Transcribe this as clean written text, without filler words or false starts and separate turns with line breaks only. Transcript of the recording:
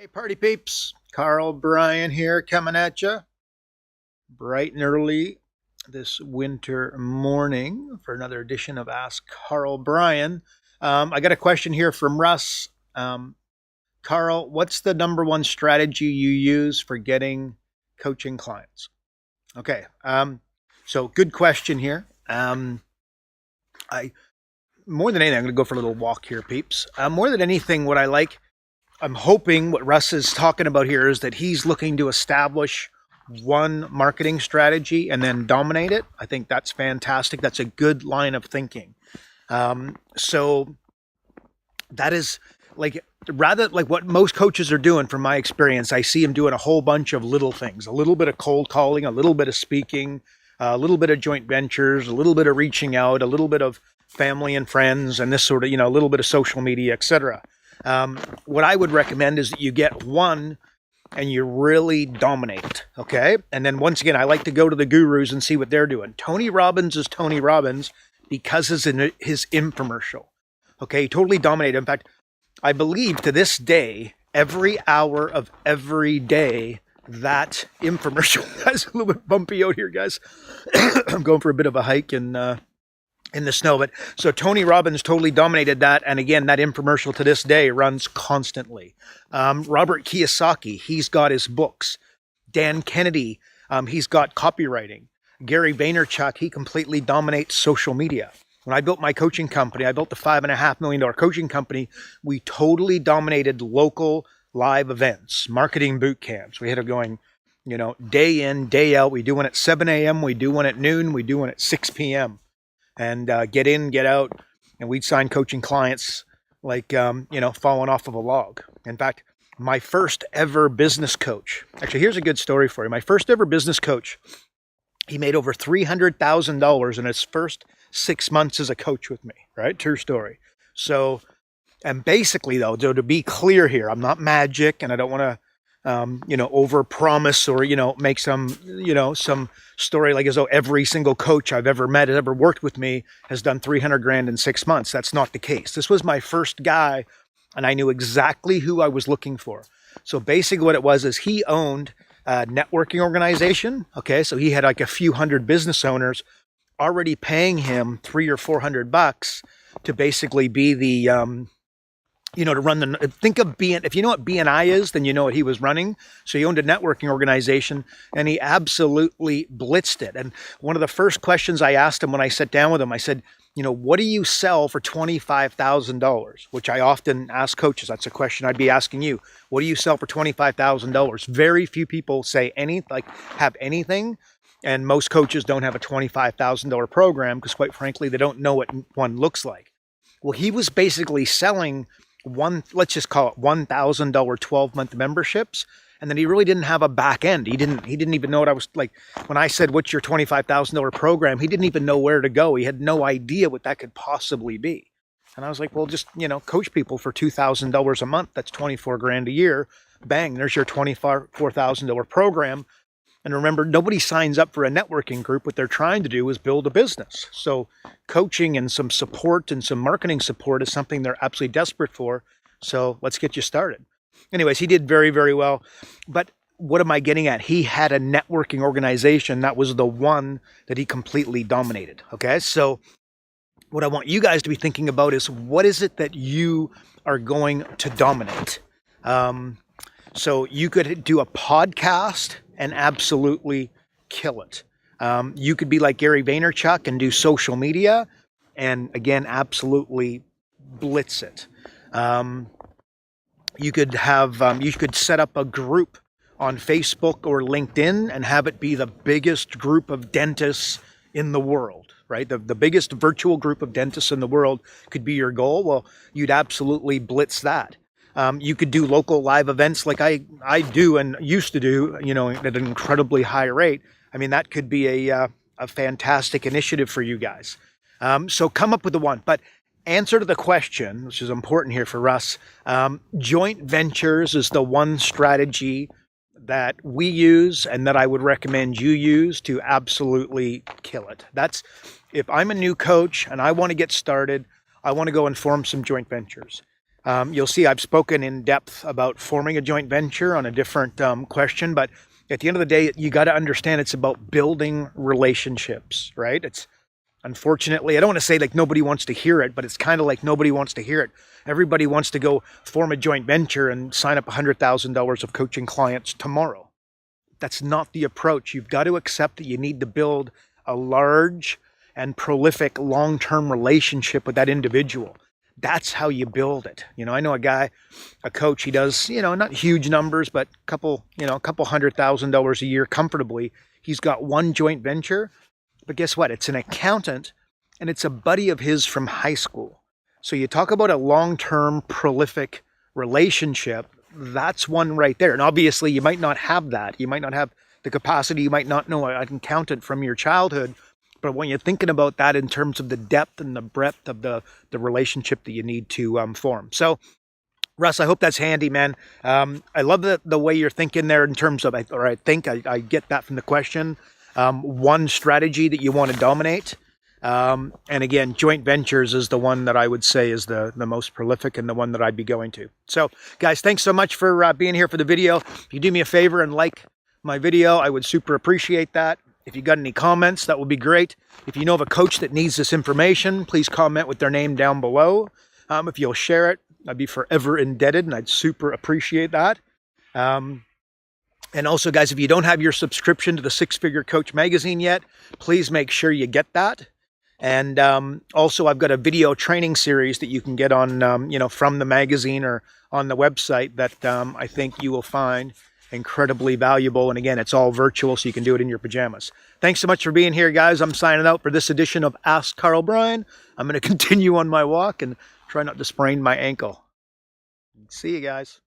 Hey, party peeps. Karl Bryan here coming at you bright and early this winter morning for another edition of Ask Karl Bryan. I got a question here from Russ. Karl, what's the number one strategy you use for getting coaching clients? Okay. So good question here. I more than anything, I'm going to go for a little walk here, peeps. More than anything, what I like, I'm hoping what Russ is talking about here is that he's looking to establish one marketing strategy and then dominate it. I think that's fantastic. That's a good line of thinking. So that is rather like what most coaches are doing from my experience. I see them doing a whole bunch of little things, a little bit of cold calling, a little bit of speaking, a little bit of joint ventures, a little bit of reaching out, a little bit of family and friends, and this sort of, a little bit of social media, etc. What I would recommend is that you get one and you really dominate it, okay? And then once again, I like to go to the gurus and see what they're doing. Tony Robbins is Tony Robbins because his infomercial, okay? He totally dominated. In fact, I believe to this day, every hour of every day, that infomercial, guys, a little bit bumpy out here, guys. I'm going for a bit of a hike in the snow. But so Tony Robbins totally dominated that. And again, that infomercial to this day runs constantly. Robert Kiyosaki, he's got his books. Dan Kennedy, he's got copywriting. Gary Vaynerchuk, he completely dominates social media. When I built my coaching company, I built the $5.5 million coaching company. We totally dominated local live events, marketing boot camps. We had it going, day in, day out. We do one at 7 a.m. We do one at noon. We do one at 6 p.m. And get in, get out. And we'd sign coaching clients like, falling off of a log. In fact, my first ever business coach, actually, here's a good story for you. My first ever business coach, he made over $300,000 in his first 6 months as a coach with me, right? True story. So, and basically though, to be clear here, I'm not magic and I don't want to, over promise or, make some story like as though every single coach I've ever met, ever worked with me has done 300 grand in 6 months. That's not the case. This was my first guy and I knew exactly who I was looking for. So basically what it was is he owned a networking organization. Okay. So he had like a few hundred business owners already paying him $300 or $400 to basically be the, to run think of if you know what BNI is, then you know what he was running. So he owned a networking organization and he absolutely blitzed it. And one of the first questions I asked him when I sat down with him, I said, what do you sell for $25,000? Which I often ask coaches. That's a question I'd be asking you. What do you sell for $25,000? Very few people say have anything. And most coaches don't have a $25,000 program because quite frankly, they don't know what one looks like. Well, he was basically selling let's just call it $1,000 12-month memberships. And then he really didn't have a back end. He didn't even know what I was like. When I said, what's your $25,000 program? He didn't even know where to go. He had no idea what that could possibly be. And I was like, well, just, coach people for $2,000 a month. That's 24 grand a year. Bang, there's your $24,000 program. And remember, nobody signs up for a networking group. What they're trying to do is build a business. So coaching and some support and some marketing support is something they're absolutely desperate for. So let's get you started. Anyways, he did very, very well. But what am I getting at? He had a networking organization. That was the one that he completely dominated. Okay. So what I want you guys to be thinking about is what is it that you are going to dominate? So you could do a podcast and absolutely kill it. You could be like Gary Vaynerchuk and do social media and again, absolutely blitz it. You could set up a group on Facebook or LinkedIn and have it be the biggest group of dentists in the world, right? The biggest virtual group of dentists in the world could be your goal. Well, you'd absolutely blitz that. You could do local live events like I do and used to do, at an incredibly high rate. I mean, that could be a fantastic initiative for you guys. So come up with the one. But answer to the question, which is important here for us, joint ventures is the one strategy that we use and that I would recommend you use to absolutely kill it. That's if I'm a new coach and I want to get started, I want to go and form some joint ventures. You'll see I've spoken in depth about forming a joint venture on a different question, but at the end of the day, you got to understand it's about building relationships, right? It's unfortunately, I don't want to say like nobody wants to hear it, but it's kind of like nobody wants to hear it. Everybody wants to go form a joint venture and sign up $100,000 of coaching clients tomorrow. That's not the approach. You've got to accept that you need to build a large and prolific long-term relationship with that individual. That's how you build it. I know a guy, a coach, he does, not huge numbers, but a couple $100,000 a year comfortably. He's got one joint venture, but guess what? It's an accountant and it's a buddy of his from high school. So you talk about a long-term prolific relationship, that's one right there. And obviously you might not have that. You might not have the capacity. You might not know an accountant from your childhood. But when you're thinking about that in terms of the depth and the breadth of the relationship that you need to form. So, Russ, I hope that's handy, man. I love the way you're thinking there in terms of, I think I get that from the question. One strategy that you want to dominate. And again, joint ventures is the one that I would say is the most prolific and the one that I'd be going to. So, guys, thanks so much for being here for the video. If you do me a favor and like my video, I would super appreciate that. If you got any comments, that would be great. If you know of a coach that needs this information, please comment with their name down below. If you'll share it, I'd be forever indebted, and I'd super appreciate that. And also, guys, if you don't have your subscription to the Six Figure Coach magazine yet, please make sure you get that. And also, I've got a video training series that you can get on, from the magazine or on the website that I think you will find incredibly valuable. And again, it's all virtual, so you can do it in your pajamas. Thanks so much for being here, guys. I'm signing out for this edition of Ask Karl Bryan. I'm going to continue on my walk and try not to sprain my ankle. See you guys.